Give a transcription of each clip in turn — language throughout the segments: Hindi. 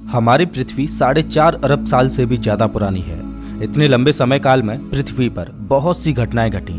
हमारी पृथ्वी 4.5 अरब साल से भी ज्यादा पुरानी है। इतने लंबे समय काल में पृथ्वी पर बहुत सी घटनाएं घटी।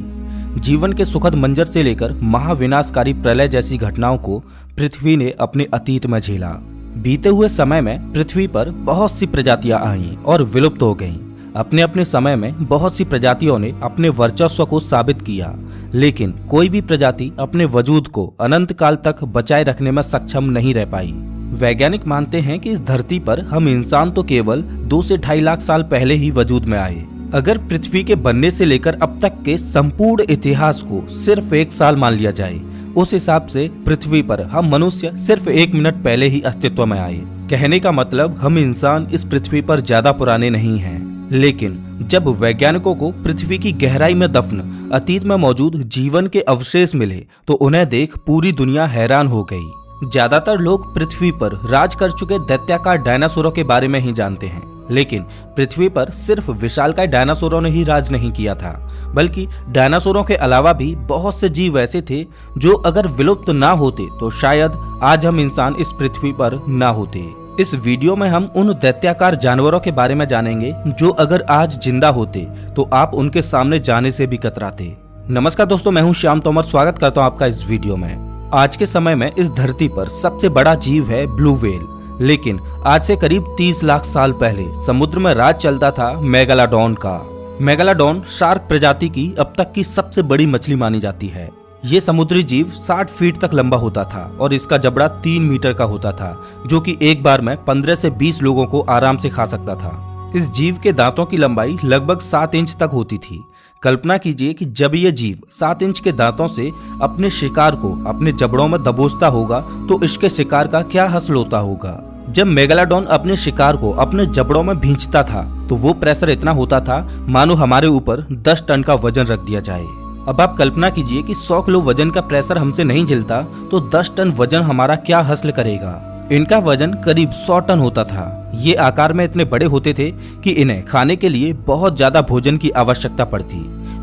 जीवन के सुखद मंजर से लेकर महाविनाशकारी प्रलय जैसी घटनाओं को पृथ्वी ने अपने अतीत में झेला। बीते हुए समय में पृथ्वी पर बहुत सी प्रजातियां आईं और विलुप्त हो गईं। अपने अपने समय में बहुत सी प्रजातियों ने अपने वर्चस्व को साबित किया, लेकिन कोई भी प्रजाति अपने वजूद को अनंत काल तक बचाए रखने में सक्षम नहीं रह पाई। वैज्ञानिक मानते हैं कि इस धरती पर हम इंसान तो केवल 2 से 2.5 लाख साल पहले ही वजूद में आए। अगर पृथ्वी के बनने से लेकर अब तक के संपूर्ण इतिहास को सिर्फ 1 साल मान लिया जाए, उस हिसाब से पृथ्वी पर हम मनुष्य सिर्फ 1 मिनट पहले ही अस्तित्व में आए। कहने का मतलब हम इंसान इस पृथ्वी पर ज्यादा पुराने नहीं हैं। लेकिन जब वैज्ञानिकों को पृथ्वी की गहराई में दफन अतीत में मौजूद जीवन के अवशेष मिले तो उन्हें देख पूरी दुनिया हैरान हो गई। ज्यादातर लोग पृथ्वी पर राज कर चुके दैत्याकार डायनासोरों के बारे में ही जानते हैं, लेकिन पृथ्वी पर सिर्फ विशालकाय डायनासोरों ने ही राज नहीं किया था, बल्कि डायनासोरों के अलावा भी बहुत से जीव ऐसे थे जो अगर विलुप्त ना होते तो शायद आज हम इंसान इस पृथ्वी पर ना होते। इस वीडियो में हम उन दैत्याकार जानवरों के बारे में जानेंगे जो अगर आज जिंदा होते तो आप उनके सामने जाने से भी कतराते। नमस्कार दोस्तों, मैं हूं श्याम तोमर। स्वागत करता हूं आपका इस वीडियो में। आज के समय में इस धरती पर सबसे बड़ा जीव है ब्लू व्हेल, लेकिन आज से करीब 30 लाख साल पहले समुद्र में राज चलता था मेगालोडॉन का। मेगालोडॉन शार्क प्रजाति की अब तक की सबसे बड़ी मछली मानी जाती है। ये समुद्री जीव 60 फीट तक लंबा होता था और इसका जबड़ा 3 मीटर का होता था, जो कि एक बार में 15 से 20 लोगों को आराम से खा सकता था। इस जीव के दांतों की लंबाई लगभग 7 इंच तक होती थी। कल्पना कीजिए कि जब ये जीव 7 इंच के दांतों से अपने शिकार को अपने जबड़ों में दबोचता होगा तो इसके शिकार का क्या हासिल होता होगा। जब मेगालोडॉन अपने शिकार को अपने जबड़ों में भींचता था तो वो प्रेशर इतना होता था मानो हमारे ऊपर 10 टन का वजन रख दिया जाए। अब आप कल्पना कीजिए कि 100 किलो वजन का प्रेशर हमसे नहीं झेलता तो 10 टन वजन हमारा क्या हासिल करेगा। इनका वजन करीब 100 टन होता था। ये आकार में इतने बड़े होते थे कि इन्हें खाने के लिए बहुत ज्यादा भोजन की आवश्यकता पड़ती।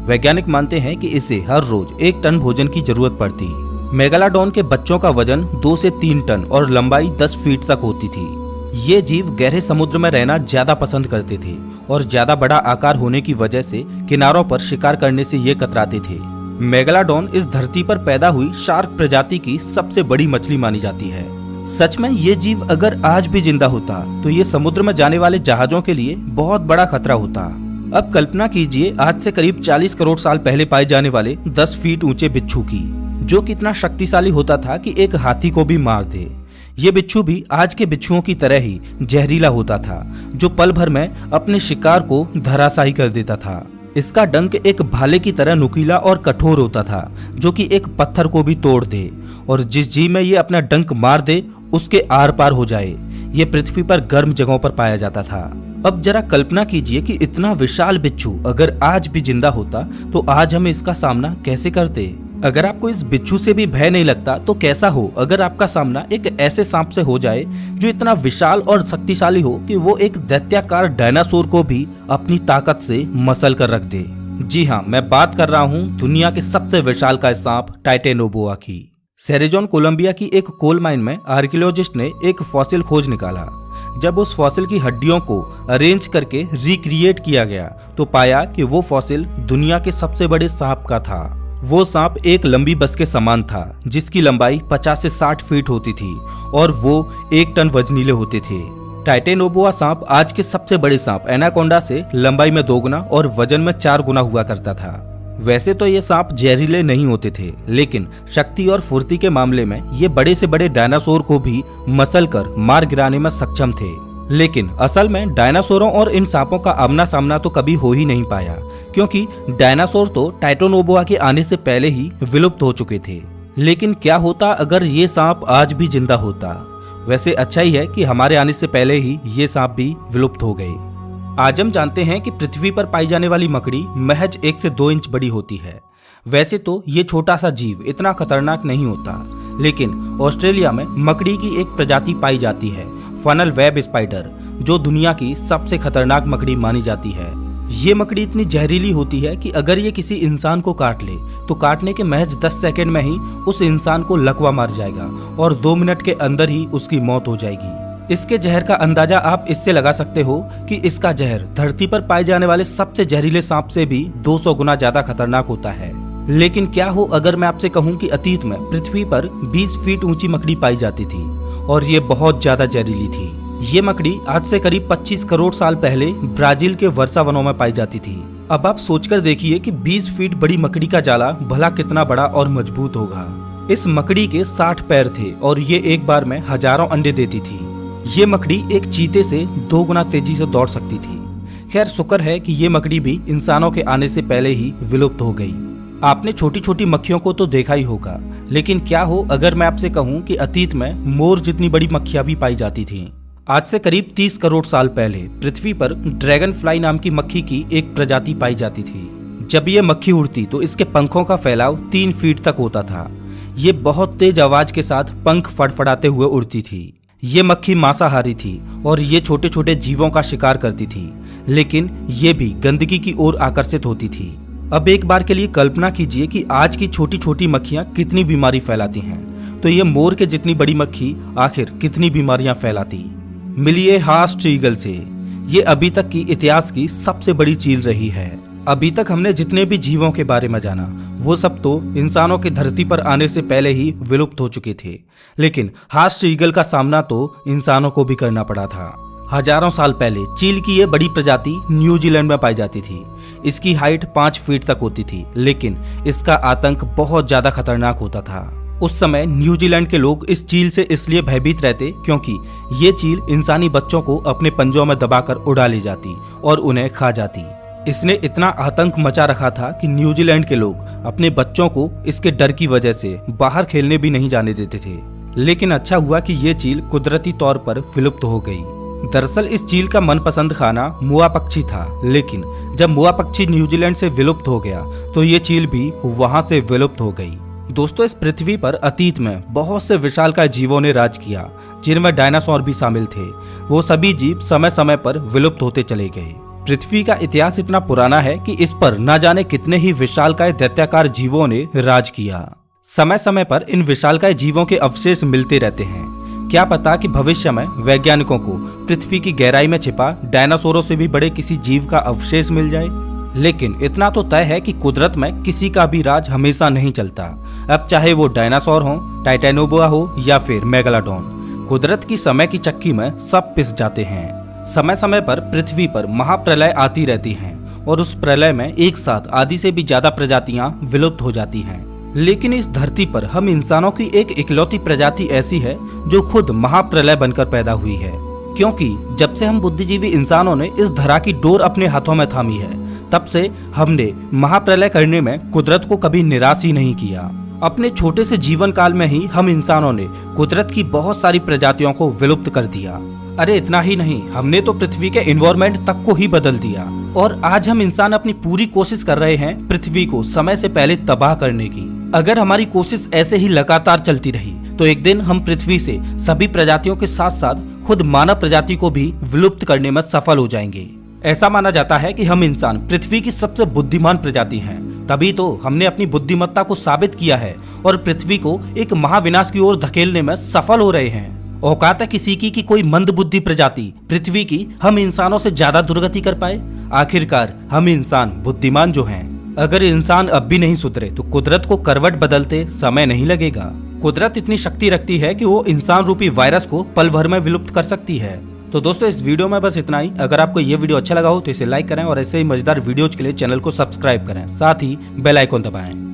वैज्ञानिक मानते हैं कि इसे हर रोज 1 टन भोजन की जरूरत पड़ती। मेगालोडॉन के बच्चों का वजन 2 से 3 टन और लंबाई 10 फीट तक होती थी। ये जीव गहरे समुद्र में रहना ज्यादा पसंद करते थे और ज्यादा बड़ा आकार होने की वजह से किनारों पर शिकार करने से ये कतराते थे। मेगालोडॉन इस धरती पर पैदा हुई शार्क प्रजाति की सबसे बड़ी मछली मानी जाती है। सच में ये जीव अगर आज भी जिंदा होता तो ये समुद्र में जाने वाले जहाजों के लिए बहुत बड़ा खतरा होता। अब कल्पना कीजिए आज से करीब 40 करोड़ साल पहले पाए जाने वाले 10 फीट ऊंचे बिच्छू की, जो कितना शक्तिशाली होता था कि एक हाथी को भी मार दे। ये बिच्छू भी आज के बिच्छुओं की तरह ही जहरीला होता था, जो पल भर में अपने शिकार को धराशायी कर देता था। इसका डंक एक भाले की तरह नुकीला और कठोर होता था, जो कि एक पत्थर को भी तोड़ दे, और जिस जीव में ये अपना डंक मार दे उसके आर पार हो जाए। ये पृथ्वी पर गर्म जगहों पर पाया जाता था। अब जरा कल्पना कीजिए कि इतना विशाल बिच्छू अगर आज भी जिंदा होता तो आज हम इसका सामना कैसे करते। अगर आपको इस बिच्छू से भी भय नहीं लगता तो कैसा हो अगर आपका सामना एक ऐसे सांप से हो जाए जो इतना विशाल और शक्तिशाली हो कि वो एक दैत्याकार डायनासोर को भी अपनी ताकत से मसल कर रख दे। जी हाँ, मैं बात कर रहा हूँ दुनिया के सबसे विशालकाय सांप टाइटेनोबोआ की। सेरेजोन कोलंबिया की एक कोल माइन में आर्कियोलॉजिस्ट ने एक फॉसिल खोज निकाला। जब उस फॉसिल की हड्डियों को अरेंज करके रिक्रिएट किया गया तो पाया कि वो फॉसिल दुनिया के सबसे बड़े सांप का था। वो सांप एक लंबी बस के समान था, जिसकी लंबाई 50 से 60 फीट होती थी और वो 1 टन वजनीले होते थे। टाइटेनोबोआ सांप आज के सबसे बड़े सांप एनाकोंडा से लंबाई में 2 गुना और वजन में 4 गुना हुआ करता था। वैसे तो ये सांप जहरीले नहीं होते थे, लेकिन शक्ति और फुर्ती के मामले में ये बड़े से बड़े डायनासोर को भी मसल कर मार गिराने में सक्षम थे। लेकिन असल में डायनासोरों और इन सांपों का आमना सामना तो कभी हो ही नहीं पाया, क्योंकि डायनासोर तो टाइटेनोबोआ के आने से पहले ही विलुप्त हो चुके थे। लेकिन क्या होता अगर ये सांप आज भी जिंदा होता। वैसे अच्छा ही है कि हमारे आने से पहले ही ये सांप भी विलुप्त हो गए। आज हम जानते हैं कि पृथ्वी पर पाई जाने वाली मकड़ी महज 1 से 2 इंच बड़ी होती है। वैसे तो ये छोटा सा जीव इतना खतरनाक नहीं होता, लेकिन ऑस्ट्रेलिया में मकड़ी की एक प्रजाति पाई जाती है, फनल वेब स्पाइडर, जो दुनिया की सबसे खतरनाक मकड़ी मानी जाती है। ये मकड़ी इतनी जहरीली होती है कि अगर ये किसी इंसान को काट ले तो काटने के महज 10 सेकंड में ही उस इंसान को लकवा मार जाएगा और 2 मिनट के अंदर ही उसकी मौत हो जाएगी। इसके जहर का अंदाजा आप इससे लगा सकते हो कि इसका जहर धरती पर पाए जाने वाले सबसे जहरीले सांप से भी 200 गुना ज्यादा खतरनाक होता है। लेकिन क्या हो अगर मैं आपसे कहूं कि अतीत में पृथ्वी पर 20 फीट ऊंची मकड़ी पाई जाती थी और ये बहुत ज्यादा जहरीली थी। ये मकड़ी आज से करीब 25 करोड़ साल पहले ब्राजील के वर्षा वनों में पाई जाती थी। अब आप सोचकर देखिए कि 20 फीट बड़ी मकड़ी का जाला भला कितना बड़ा और मजबूत होगा। इस मकड़ी के 60 पैर थे और ये एक बार में हजारों अंडे देती थी। ये मकड़ी एक चीते से 2 गुना तेजी से दौड़ सकती थी। खैर शुक्र है कि ये मकड़ी भी इंसानों के आने से पहले ही विलुप्त हो गई। आपने छोटी छोटी मक्खियों को तो देखा ही होगा, लेकिन क्या हो अगर मैं आपसे कहूं कि अतीत में मोर जितनी बड़ी मक्खियां भी पाई जाती थीं। आज से करीब 30 करोड़ साल पहले पृथ्वी पर ड्रैगन फ्लाई नाम की मक्खी की एक प्रजाति पाई जाती थी। जब ये मक्खी उड़ती तो इसके पंखों का फैलाव 3 फीट तक होता था। ये बहुत तेज आवाज के साथ पंख फड़फड़ाते हुए उड़ती थी। ये मक्खी मांसाहारी थी और ये छोटे छोटे जीवों का शिकार करती थी, लेकिन ये भी गंदगी की ओर आकर्षित होती थी। अब एक बार के लिए कल्पना कीजिए कि आज की छोटी छोटी मक्खियां कितनी बीमारी फैलाती हैं, तो ये मोर के जितनी बड़ी मक्खी आखिर कितनी बीमारियां फैलाती। मिलिए हास्ट ईगल से। ये अभी तक की इतिहास की सबसे बड़ी चील रही है। अभी तक हमने जितने भी जीवों के बारे में जाना वो सब तो इंसानों के धरती पर आने से पहले ही विलुप्त हो चुके थे, लेकिन हास्ट ईगल का सामना तो इंसानों को भी करना पड़ा था। हजारों साल पहले चील की ये बड़ी प्रजाति न्यूजीलैंड में पाई जाती थी। इसकी हाइट 5 फीट तक होती थी, लेकिन इसका आतंक बहुत ज्यादा खतरनाक होता था। उस समय न्यूजीलैंड के लोग इस चील से इसलिए भयभीत रहते क्योंकि ये चील इंसानी बच्चों को अपने पंजों में दबाकर उड़ा ले जाती और उन्हें खा जाती। इसने इतना आतंक मचा रखा था कि न्यूजीलैंड के लोग अपने बच्चों को इसके डर की वजह से बाहर खेलने भी नहीं जाने देते थे। लेकिन अच्छा हुआ कि ये चील कुदरती तौर पर विलुप्त हो गई। दरअसल इस चील का मनपसंद खाना मुआ पक्षी था, लेकिन जब मुआ पक्षी न्यूजीलैंड से विलुप्त हो गया तो ये चील भी वहां से विलुप्त हो गई। दोस्तों, इस पृथ्वी पर अतीत में बहुत से विशालकाय जीवों ने राज किया, जिनमें डायनासोर भी शामिल थे। वो सभी जीव समय समय पर विलुप्त होते चले गए। पृथ्वी का इतिहास इतना पुराना है कि इस पर न जाने कितने ही विशालकाय दैत्याकार जीवों ने राज किया। समय समय पर इन विशालकाय जीवों के अवशेष मिलते रहते हैं। क्या पता कि भविष्य में वैज्ञानिकों को पृथ्वी की गहराई में छिपा डायनासोरों से भी बड़े किसी जीव का अवशेष मिल जाए। लेकिन इतना तो तय है कि कुदरत में किसी का भी राज हमेशा नहीं चलता। अब चाहे वो डायनासोर हो, टाइटेनोबोआ हो या फिर मेगालोडॉन, कुदरत की समय की चक्की में सब पिस जाते हैं। समय समय पर पृथ्वी पर महाप्रलय आती रहती हैं और उस प्रलय में एक साथ आधी से भी ज्यादा प्रजातियां विलुप्त हो जाती हैं। लेकिन इस धरती पर हम इंसानों की एक इकलौती प्रजाति ऐसी है जो खुद महाप्रलय बनकर पैदा हुई है, क्योंकि जब से हम बुद्धिजीवी इंसानों ने इस धरा की डोर अपने हाथों में थामी है, तब से हमने महाप्रलय करने में कुदरत को कभी निराश ही नहीं किया। अपने छोटे से जीवन काल में ही हम इंसानों ने कुदरत की बहुत सारी प्रजातियों को विलुप्त कर दिया। अरे इतना ही नहीं, हमने तो पृथ्वी के एनवायरमेंट तक को ही बदल दिया और आज हम इंसान अपनी पूरी कोशिश कर रहे हैं पृथ्वी को समय से पहले तबाह करने की। अगर हमारी कोशिश ऐसे ही लगातार चलती रही तो एक दिन हम पृथ्वी से सभी प्रजातियों के साथ साथ खुद मानव प्रजाति को भी विलुप्त करने में सफल हो जाएंगे। ऐसा माना जाता है कि हम इंसान पृथ्वी की सबसे बुद्धिमान प्रजाति हैं, तभी तो हमने अपनी बुद्धिमत्ता को साबित किया है और पृथ्वी को एक महाविनाश की ओर धकेलने में सफल हो रहे हैं। औकात है किसी की कि कोई मंदबुद्धि प्रजाति पृथ्वी की हम इंसानों से ज्यादा दुर्गति कर पाए? आखिरकार हम इंसान बुद्धिमान जो हैं। अगर इंसान अब भी नहीं सुधरे तो कुदरत को करवट बदलते समय नहीं लगेगा। कुदरत इतनी शक्ति रखती है कि वो इंसान रूपी वायरस को पल भर में विलुप्त कर सकती है। तो दोस्तों, इस वीडियो में बस इतना ही। अगर आपको ये वीडियो अच्छा लगा हो तो इसे लाइक करें और ऐसे ही मजेदार वीडियोज के लिए चैनल को सब्सक्राइब करें, साथ ही बेल आइकन दबाएं।